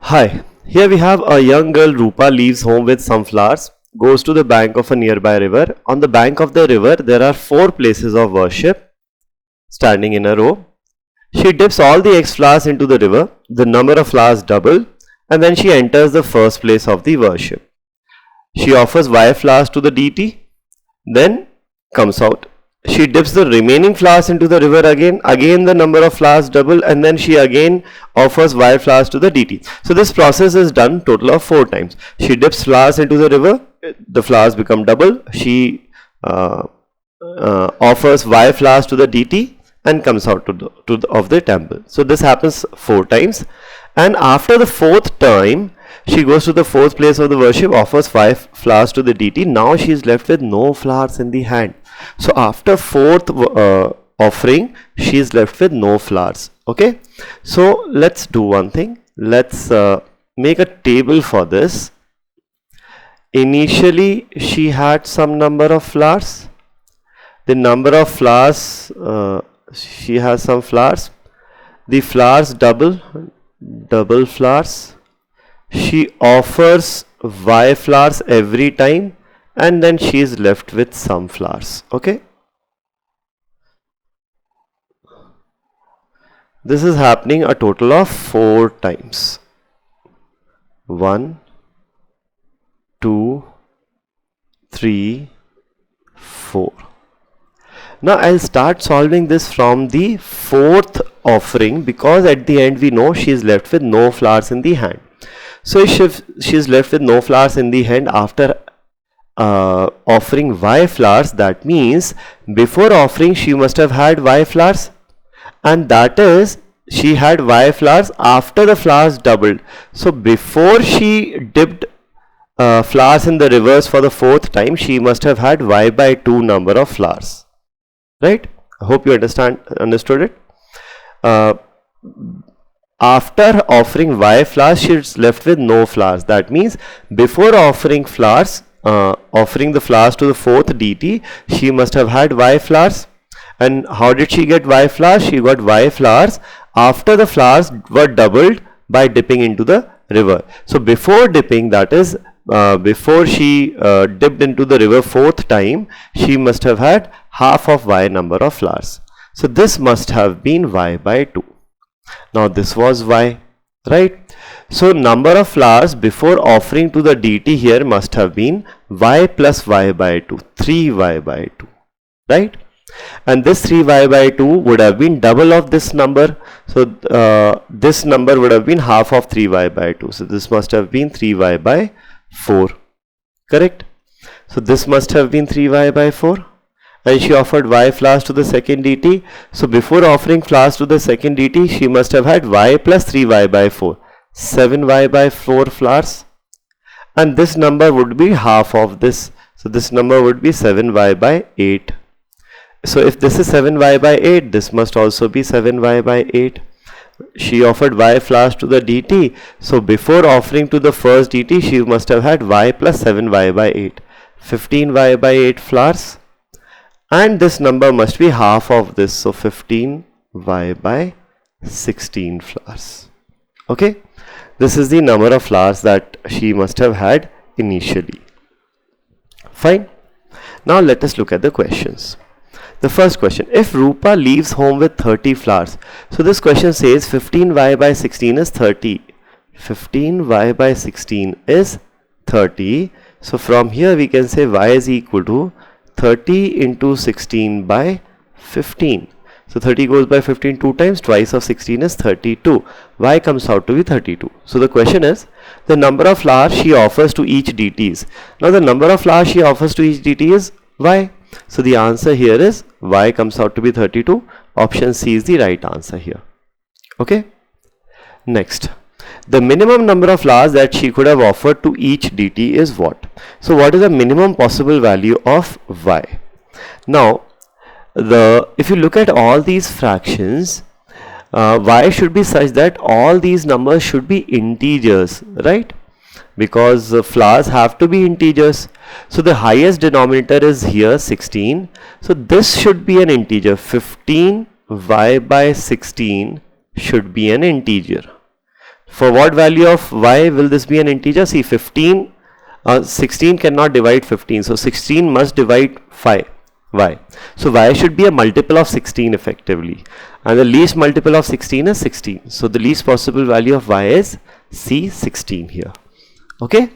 Hi, here we have a young girl Roopa leaves home with some flowers, goes to the bank of a nearby river. On the bank of the river, there are four places of worship standing in a row. She dips all the X flowers into the river, the number of flowers double, and then she enters the first place of the worship. She offers Y flowers to the deity, then comes out. She dips the remaining flowers into the river again the number of flowers double, and then she again offers Y flowers to the deity. So this process is done total of 4 times. She dips flowers into the river, the flowers become double. She offers Y flowers to the deity and comes out of the temple. So this happens 4 times, and after the 4th time she goes to the 4th place of the worship, offers 5 flowers to the deity. Now she is left with no flowers in the hand. So after 4th offering, she is left with no flowers. Okay, so let's do one thing. Let's make a table for this. Initially she had some number of flowers. The number of flowers, she has some flowers. The flowers double flowers. She offers Y flowers every time, and then she is left with some flowers. Okay, this is happening a total of 4 times. 1, 2, 3, 4. Now I'll start solving this from the 4th offering, because at the end we know she is left with no flowers in the hand. So if she is left with no flowers in the hand after offering Y flowers, that means before offering she must have had Y flowers, and that is she had Y flowers after the flowers doubled. So before she dipped flowers in the rivers for the 4th time, she must have had Y by 2 number of flowers. Right? I hope you understood it. After offering Y flowers, she is left with no flowers. That means before offering flowers, offering the flowers to the 4th deity, she must have had Y flowers. And how did she get Y flowers? She got Y flowers after the flowers were doubled by dipping into the river. So before dipping, that is before she dipped into the river 4th time, she must have had half of Y number of flowers. So this must have been Y by 2. Now this was Y, right? So number of flowers before offering to the deity here must have been Y plus Y by 2, 3Y by 2, right? And this 3Y by 2 would have been double of this number. So this number would have been half of 3Y by 2. So this must have been 3Y by 4, correct? So this must have been 3Y by 4. And she offered Y flowers to the second deity. So before offering flowers to the second deity, she must have had Y plus 3Y by 4, 7Y by 4 flowers. And this number would be half of this. So this number would be 7Y by 8. So if this is 7Y by 8, this must also be 7Y by 8. She offered Y flowers to the deity. So before offering to the first deity, she must have had Y plus 7Y by 8, 15Y by 8 flowers. And this number must be half of this, so 15Y by 16 flowers. Okay, this is the number of flowers that she must have had initially. Fine. Now let us look at the questions. The first question, if Roopa leaves home with 30 flowers, so this question says 15Y by 16 is 30. 15Y by 16 is 30. So from here we can say Y is equal to 30 into 16 by 15. So 30 goes by 15 2 times, twice of 16 is 32. Y comes out to be 32. So the question is the number of flowers she offers to each deity is. Now the number of flowers she offers to each deity is Y. So the answer here is Y comes out to be 32. Option C is the right answer here. Okay. Next, the minimum number of flowers that she could have offered to each deity is what? So what is the minimum possible value of Y? Now, if you look at all these fractions, Y should be such that all these numbers should be integers, right? Because flowers have to be integers. So the highest denominator is here 16. So this should be an integer. 15Y by 16 should be an integer. For what value of y will this be an integer? See, 16 cannot divide 15, so 16 must divide 5 y. So y should be a multiple of 16 effectively, and the least multiple of 16 is 16. So the least possible value of y is C, 16 here. Okay,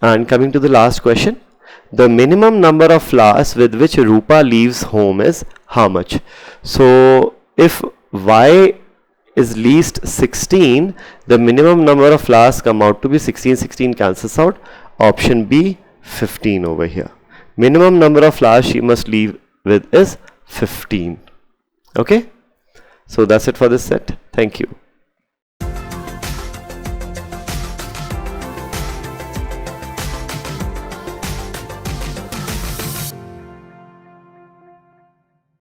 and coming to the last question, the minimum number of flowers with which Roopa leaves home is how much? So if y is least 16, the minimum number of flowers come out to be 16. 16 cancels out. Option B, 15 over here. Minimum number of flowers she must leave with is 15. Okay, so that's it for this set. Thank you.